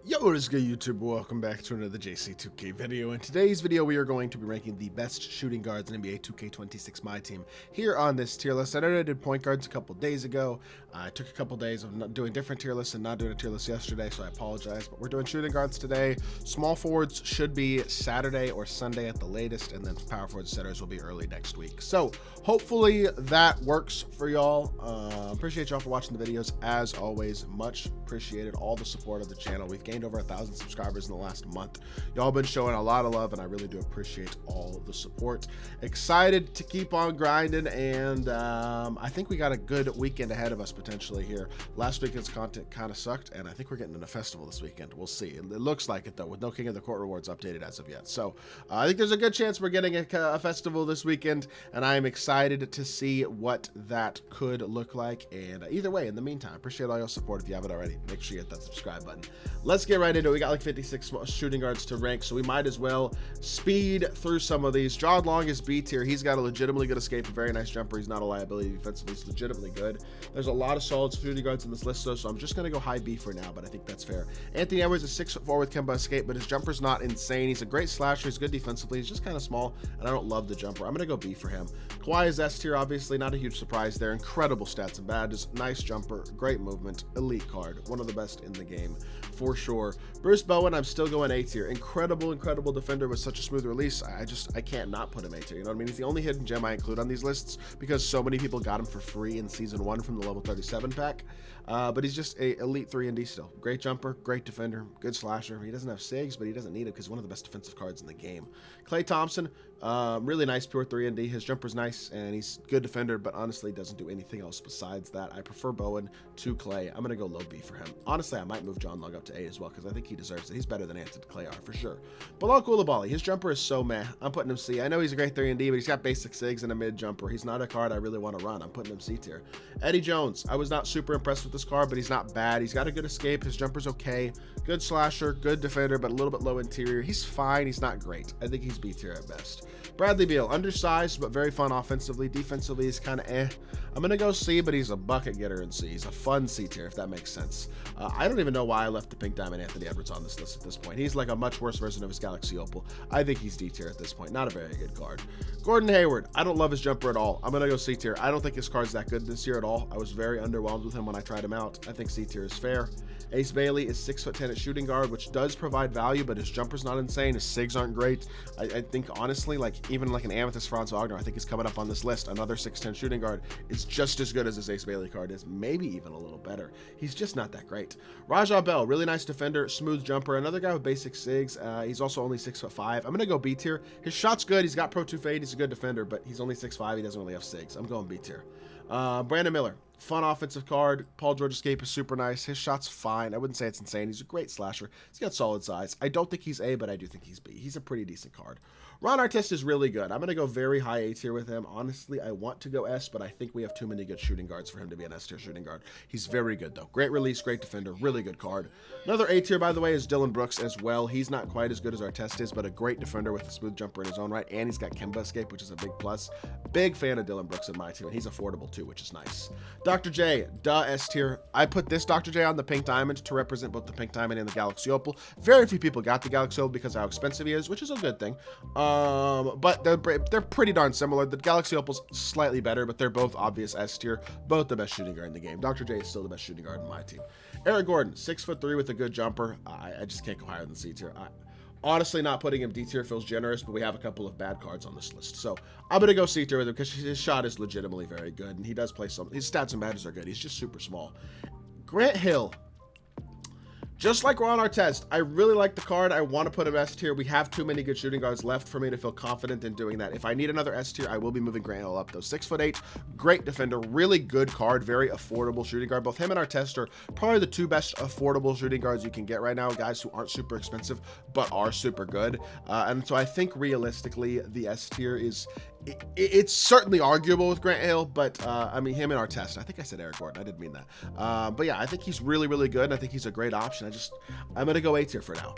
Yo, what is good, YouTube? Welcome back to another JC2K video. In today's video, we are going to be ranking the best shooting guards in NBA 2K26 MyTEAM here on this tier list. I know I did point guards a couple days ago. I took a couple days of not doing different tier lists and not doing a tier list yesterday, so I apologize. But we're doing shooting guards today. Small forwards should be Saturday or Sunday at the latest, and then power forwards setters will be early next week. So hopefully that works for y'all. Appreciate y'all for watching the videos. As always, much appreciated all the support of the channel. We've gained over 1,000 subscribers in the last month. Y'all been showing a lot of love, and I really do appreciate all the support. Excited to keep on grinding, and I think we got a good weekend ahead of us potentially here. Last weekend's content kind of sucked, and I think we're getting in a festival this weekend. We'll see. It looks like it though, with no King of the Court rewards updated as of yet. So I think there's a good chance we're getting a festival this weekend, and I am excited to see what that could look like. And either way, in the meantime, appreciate all your support. If you haven't already, make sure you hit that subscribe button. Let's get right into it. We got like 56 shooting guards to rank, so we might as well speed through some of these. Jawed Long is B tier. He's got a legitimately good escape, a very nice jumper. He's not a liability defensively. He's legitimately good. There's a lot of solid shooting guards in this list, though, so I'm just going to go high B for now, but I think that's fair. Anthony Edwards is 6'4" with Kemba escape, but his jumper's not insane. He's a great slasher. He's good defensively. He's just kind of small, and I don't love the jumper. I'm going to go B for him. Kawhi is S tier, obviously. Not a huge surprise there. Incredible stats and badges. Nice jumper. Great movement. Elite card. One of the best in the game, for sure. Bruce Bowen, I'm still going A tier. Incredible defender with such a smooth release. I can't not put him A tier. You know what I mean? He's the only hidden gem I include on these lists because so many people got him for free in season 1 from the level 37 pack. But he's just a elite 3-and-D still. Great jumper, great defender, good slasher. He doesn't have SIGs, but he doesn't need it because he's one of the best defensive cards in the game. Klay Thompson, really nice pure 3-and-D. His jumper's nice and he's good defender, but honestly doesn't do anything else besides that. I prefer Bowen to Klay. I'm gonna go low B for him. Honestly, I might move John Lug up to A as well because I think he deserves it. He's better than Anthony Klay are for sure. Bilal Coulibaly, his jumper is so meh. I'm putting him C. I know he's a great 3-and-D, but he's got basic SIGs and a mid jumper. He's not a card I really want to run. I'm putting him C tier. Eddie Jones, I was not super impressed with this card, but he's not bad. He's got a good escape. His jumper's okay. Good slasher, good defender, but a little bit low interior. He's fine. He's not great. I think he's B tier at best. Bradley Beal, undersized, but very fun offensively. Defensively, he's kind of eh. I'm going to go C, but he's a bucket getter in C. He's a fun C tier, if that makes sense. I don't even know why I left the Pink Diamond Anthony Edwards on this list at this point. He's like a much worse version of his Galaxy Opal. I think he's D tier at this point. Not a very good card. Gordon Hayward, I don't love his jumper at all. I'm going to go C tier. I don't think his card's that good this year at all. I was very underwhelmed with him when I tried him out. I think C tier is fair. Ace Bailey is 6'10" at shooting guard, which does provide value, but his jumper's not insane. His SIGs aren't great. I think, honestly, like even like an Amethyst Franz Wagner, I think he's coming up on this list. Another 6'10" shooting guard is just as good as his Ace Bailey card is, maybe even a little better. He's just not that great. Rajah Bell, really nice defender, smooth jumper, another guy with basic SIGs. He's also only 6'5". I'm going to go B tier. His shot's good. He's got Pro 2 fade. He's a good defender, but he's only 6'5". He doesn't really have SIGs. I'm going B tier. Brandon Miller, fun offensive card. Paul George escape is super nice. His shot's fine. I wouldn't say it's insane. He's a great slasher. He's got solid size. I don't think he's A, but I do think he's B. He's a pretty decent card. Ron Artest is really good. I'm going to go very high A tier with him. Honestly, I want to go S, but I think we have too many good shooting guards for him to be an S tier shooting guard. He's very good, though. Great release, great defender, really good card. Another A tier, by the way, is Dylan Brooks as well. He's not quite as good as Artest is, but a great defender with a smooth jumper in his own right, and he's got Kemba escape, which is a big plus. Big fan of Dylan Brooks in my team, and he's affordable, too, which is nice. Dr. J, duh, S tier. I put this Dr. J on the Pink Diamond to represent both the Pink Diamond and the Galaxy Opal. Very few people got the Galaxy Opal because of how expensive he is, which is a good thing. But they're pretty darn similar. The Galaxy Opal's slightly better, but they're both obvious S tier. Both the best shooting guard in the game. Dr. J is still the best shooting guard in my team. Eric Gordon, 6'3" with a good jumper. I just can't go higher than C tier. Honestly, not putting him D tier feels generous, but we have a couple of bad cards on this list. So I'm going to go C tier with him because his shot is legitimately very good, and he does play some. His stats and badges are good. He's just super small. Grant Hill. Just like Ron Artest, I really like the card. I want to put him S tier. We have too many good shooting guards left for me to feel confident in doing that. If I need another S tier, I will be moving Grant Hill up, though. 6'8", great defender, really good card, very affordable shooting guard. Both him and Artest are probably the two best affordable shooting guards you can get right now, guys who aren't super expensive but are super good. And so I think realistically, the S tier is it's certainly arguable with Grant Hill, but I mean, him in our test. I think I said Eric Gordon. I didn't mean that. But yeah, I think he's really, really good. And I think he's a great option. I'm going to go A tier for now.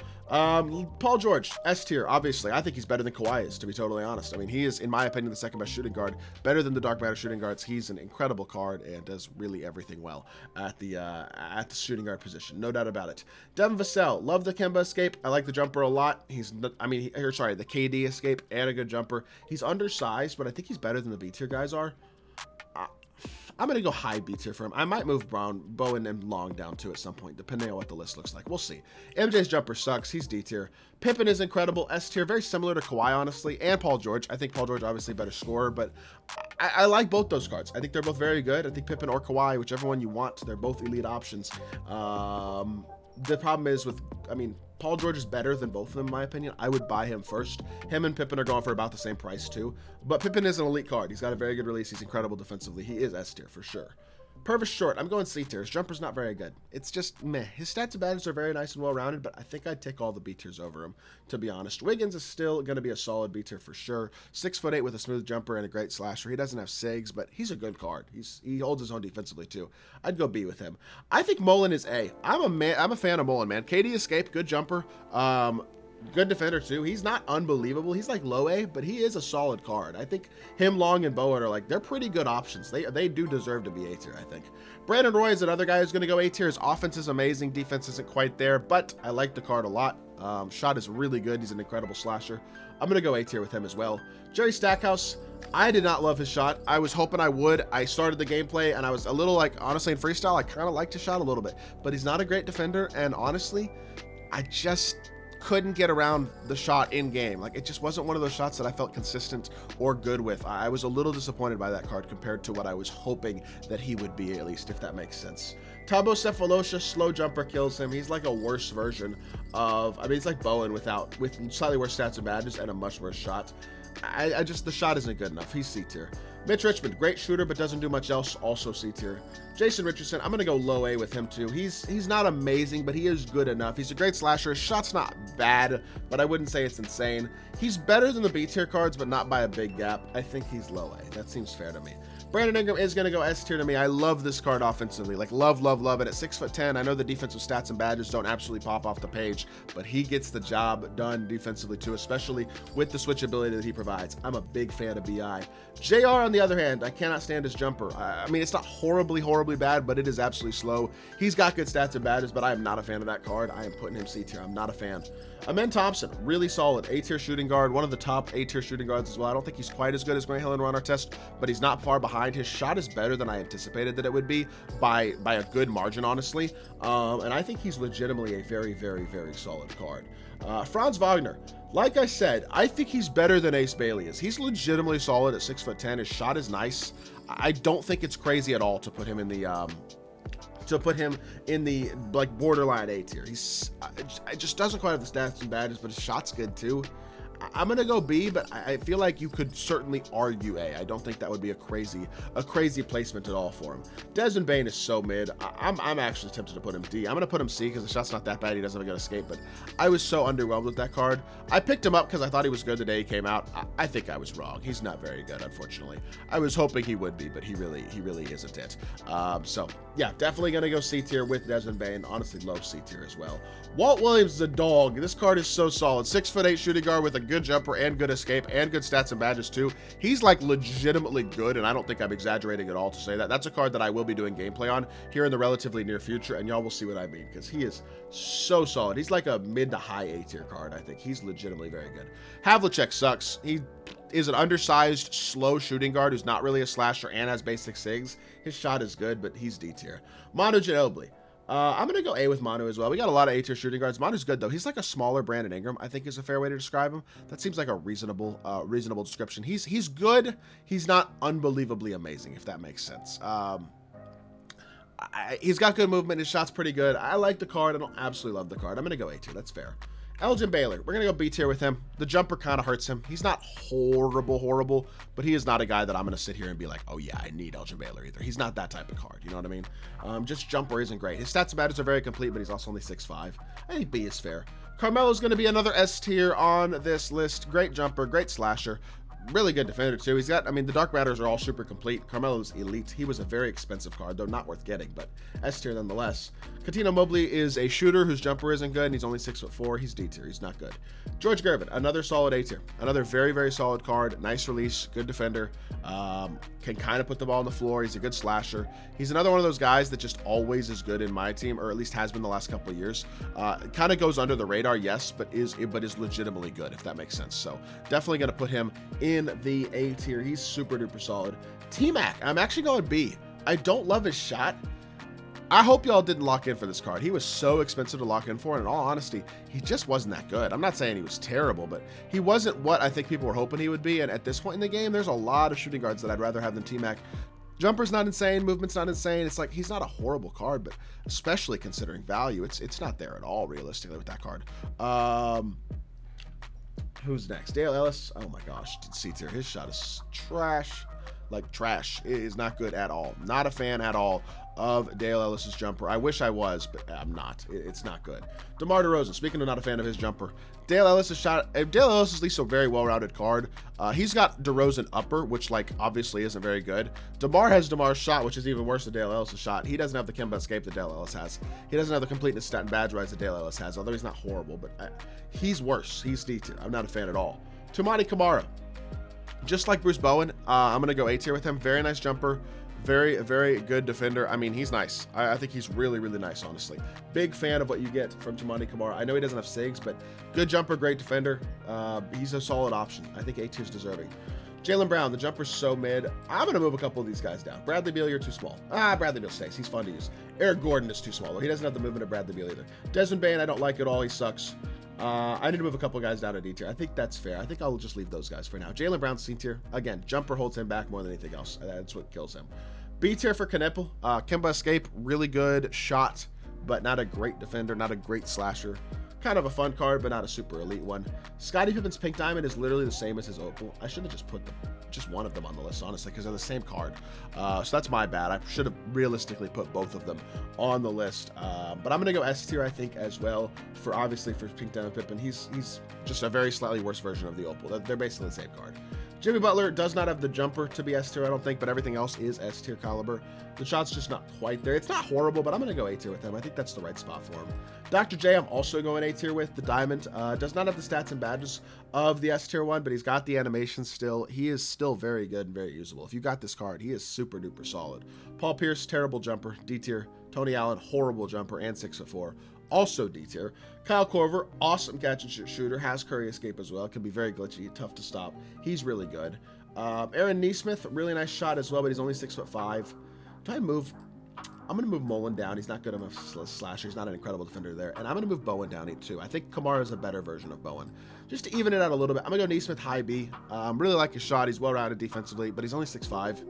Paul George, S tier, obviously. I think he's better than Kawhi is, to be totally honest. I mean, he is, in my opinion, the second best shooting guard, better than the dark matter shooting guards. He's an incredible card and does really everything well at the shooting guard position. No doubt about it. Devin Vassell, love the Kemba escape. I like the jumper a lot. The KD escape and a good jumper. He's undersized, but I think he's better than the B tier guys are. I'm going to go high B tier for him. I might move Bowen and Long down too at some point, depending on what the list looks like. We'll see. MJ's jumper sucks. He's D tier. Pippen is incredible. S tier. Very similar to Kawhi, honestly, and Paul George. I think Paul George obviously a better scorer, but I like both those cards. I think they're both very good. I think Pippen or Kawhi, whichever one you want, they're both elite options. The problem is Paul George is better than both of them, in my opinion. I would buy him first. Him and Pippen are going for about the same price, too. But Pippen is an elite card. He's got a very good release. He's incredible defensively. He is S tier for sure. Purvis Short, I'm going C tier. His jumper's not very good. It's just meh. His stats and badges are very nice and well-rounded, but I think I'd take all the B tiers over him, to be honest. Wiggins is still going to be a solid B tier for sure. 6'8" with a smooth jumper and a great slasher. He doesn't have SIGs, but he's a good card. He holds his own defensively, too. I'd go B with him. I think Mullen is A. I'm a fan of Mullen, man. KD escape, good jumper. Good defender, too. He's not unbelievable. He's like low A, but he is a solid card. I think him, Long, and Bowen are they're pretty good options. They do deserve to be A tier, I think. Brandon Roy is another guy who's going to go A tier. His offense is amazing. Defense isn't quite there, but I like the card a lot. Shot is really good. He's an incredible slasher. I'm going to go A tier with him as well. Jerry Stackhouse, I did not love his shot. I was hoping I would. I started the gameplay, and I was a little honestly, in freestyle, I kind of liked his shot a little bit, but he's not a great defender, and honestly, I just couldn't get around the shot in game. It just wasn't one of those shots that I felt consistent or good with. I was a little disappointed by that card compared to what I was hoping that he would be, at least, if that makes sense. Tabo Cephalosha, slow jumper kills him. He's like a worse version of, he's like Bowen with slightly worse stats and badges and a much worse shot. The shot isn't good enough. He's C tier. Mitch Richmond, great shooter, but doesn't do much else, also C tier. Jason Richardson, I'm going to go low A with him too. He's not amazing, but he is good enough. He's a great slasher. His shot's not bad, but I wouldn't say it's insane. He's better than the B tier cards, but not by a big gap. I think he's low A. That seems fair to me. Brandon Ingram is going to go S tier to me. I love this card offensively. Love it. At 6'10", I know the defensive stats and badges don't absolutely pop off the page, but he gets the job done defensively too, especially with the switchability that he provides. I'm a big fan of BI. JR, on the other hand, I cannot stand his jumper. It's not horribly bad, but it is absolutely slow. He's got good stats and badges, but I am not a fan of that card. I am putting him C tier. I'm not a fan. Amen Thompson, really solid A tier shooting guard, one of the top A tier shooting guards as well. I don't think he's quite as good as Grant Hill and Ron Artest, but he's not far behind. His shot is better than I anticipated that it would be by a good margin, honestly. And I think he's legitimately a very solid card. Franz Wagner, like I said, I think he's better than Ace Bailey is. He's legitimately solid at 6'10". His shot is nice. I don't think it's crazy at all to put him in the borderline A tier. It just doesn't quite have the stats and badges, but his shot's good too. I'm gonna go B, but I feel like you could certainly argue A. I don't think that would be a crazy placement at all for him. Desmond Bane is so mid. I'm actually tempted to put him D. I'm gonna put him C because the shot's not that bad. He doesn't have a good escape, but I was so underwhelmed with that card. I picked him up because I thought he was good the day he came out. I think I was wrong. He's not very good, unfortunately. I was hoping he would be, but he really isn't it. So yeah, definitely gonna go C tier with Desmond Bane. Honestly, low C tier as well. Walt Williams is a dog. This card is so solid. 6'8" shooting guard with a good jumper and good escape and good stats and badges too. He's legitimately good, and I don't think I'm exaggerating at all to say that. That's a card that I will be doing gameplay on here in the relatively near future, and y'all will see what I mean because he is so solid. He's like a mid to high A tier card. I think he's legitimately very good. Havlicek sucks. He is an undersized, slow shooting guard who's not really a slasher and has basic SIGs. His shot is good, but he's D tier. Manu Ginobili. I'm going to go A with Manu as well. We got a lot of A tier shooting guards. Manu's good, though. He's like a smaller Brandon Ingram, I think is a fair way to describe him. That seems like a reasonable description. He's good. He's not unbelievably amazing, if that makes sense. He's got good movement. His shot's pretty good. I like the card. I don't absolutely love the card. I'm going to go A tier. That's fair. Elgin Baylor, we're going to go B tier with him. The jumper kind of hurts him. He's not horrible, but he is not a guy that I'm going to sit here and be like, oh yeah, I need Elgin Baylor either. He's not that type of card, you know what I mean? Just jumper isn't great. His stats and badges are very complete, but he's also only 6'5". I think B is fair. Carmelo's going to be another S tier on this list. Great jumper, great slasher. Really good defender too. He's got, I mean, the Dark Matters are all super complete. Carmelo's elite. He was a very expensive card, though not worth getting, but S tier nonetheless. Coutinho Mobley is a shooter whose jumper isn't good, and he's only 6'4". He's D tier. He's not good. George Gervin, another solid A tier. Another very, very solid card. Nice release, good defender. Can kind of put the ball on the floor. He's a good slasher. He's another one of those guys that just always is good in my team, or at least has been the last couple of years. Kind of goes under the radar, yes, but is legitimately good, if that makes sense. So definitely going to put him in the A tier. He's super duper solid. T-Mac, I'm actually going B. I don't love his shot. I hope y'all didn't lock in for this card. He was so expensive to lock in for, and in all honesty, he just wasn't that good. I'm not saying he was terrible, but he wasn't what I think people were hoping he would be, and at this point in the game, there's a lot of shooting guards that I'd rather have than T-Mac. Jumper's not insane, movement's not insane. It's like, he's not a horrible card, but especially considering value, it's not there at all, realistically, with that card. Who's next? Dale Ellis. Oh my gosh, C tier. His shot is trash. Like trash. It is not good at all. Not a fan at all of Dale Ellis's jumper. I wish I was, but I'm not. It's not good. DeMar DeRozan, speaking of not a fan of his jumper, Dale Ellis's shot, Dale Ellis is at least a very well-rounded card. He's got DeRozan upper, which like obviously isn't very good. DeMar has DeMar's shot, which is even worse than Dale Ellis's shot. He doesn't have the Kemba escape that Dale Ellis has. He doesn't have the completeness, stat, and badge rise that Dale Ellis has, although he's not horrible, but he's worse. He's D tier. I'm not a fan at all. Toumani Camara. Just like Bruce Bowen, I'm going to go A tier with him. Very nice jumper. Very, very good defender. I mean, he's nice. I think he's really, really nice, honestly. Big fan of what you get from Toumani Camara. I know he doesn't have SIGs, but good jumper, great defender. He's a solid option. I think A tier's deserving. Jaylen Brown, the jumper's so mid. I'm going to move a couple of these guys down. Bradley Beal, you're too small. Bradley Beal stays. He's fun to use. Eric Gordon is too small, though. He doesn't have the movement of Bradley Beal either. Desmond Bane, I don't like at all. He sucks. I need to move a couple guys down to D tier. I think that's fair. I think I'll just leave those guys for now. Jaylen Brown, C tier. Again, jumper holds him back more than anything else. That's what kills him. B tier for Kneppel. Kemba escape, really good shot, but not a great defender, not a great slasher. Kind of a fun card, but not a super elite one. Scottie Pippen's Pink Diamond is literally the same as his Opal. I should have just put just one of them on the list, honestly, because they're the same card. So that's my bad. I should have realistically put both of them on the list. But I'm going to go S tier, I think, as well, for obviously for Pink Diamond Pippen. He's just a very slightly worse version of the Opal. They're basically the same card. Jimmy Butler does not have the jumper to be S tier, I don't think, but everything else is S tier caliber. The shot's just not quite there. It's not horrible, but I'm going to go A tier with him. I think that's the right spot for him. Dr. J, I'm also going A tier with. The diamond does not have the stats and badges of the S tier one, but he's got the animation still. He is still very good and very usable. If you got this card, he is super duper solid. Paul Pierce, terrible jumper, D tier. Tony Allen, horrible jumper and 6'4". Also D tier. Kyle Korver, awesome catch and shoot shooter, has Curry escape as well. Can be very glitchy, tough to stop. He's really good. Aaron Nesmith, really nice shot as well, but he's only 6'5". Do I move? I'm going to move Mullen down. He's not good enough slasher. He's not an incredible defender there. And I'm going to move Bowen down too. I think Kamara is a better version of Bowen. Just to even it out a little bit, I'm going to go Nesmith high B. Really like his shot. He's well-rounded defensively, but he's only 6'5".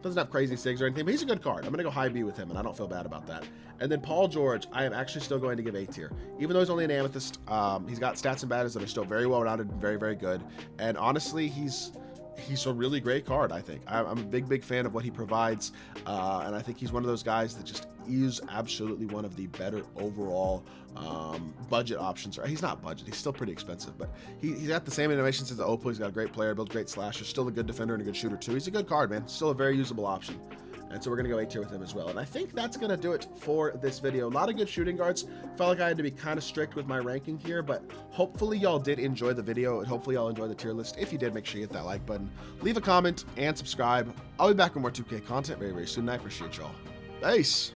Doesn't have crazy SIGs or anything, but he's a good card. I'm going to go high B with him, and I don't feel bad about that. And then Paul George, I am actually still going to give A tier. Even though he's only an amethyst, he's got stats and badges that are still very well-rounded and very, very good. And honestly, he's a really great card, I think. I'm a big fan of what he provides, and I think he's one of those guys that just is absolutely one of the better overall budget options. He's not budget, he's still pretty expensive, but he's got the same animations as the Opal. He's got a great player, built great slasher, still a good defender and a good shooter too. He's a good card, man. Still a very usable option. And so we're going to go A tier with him as well. And I think that's going to do it for this video. A lot of good shooting guards. Felt like I had to be kind of strict with my ranking here, but hopefully y'all did enjoy the video, and hopefully y'all enjoy the tier list. If you did, make sure you hit that like button, leave a comment, and subscribe. I'll be back with more 2K content very, very soon. I appreciate y'all. Peace.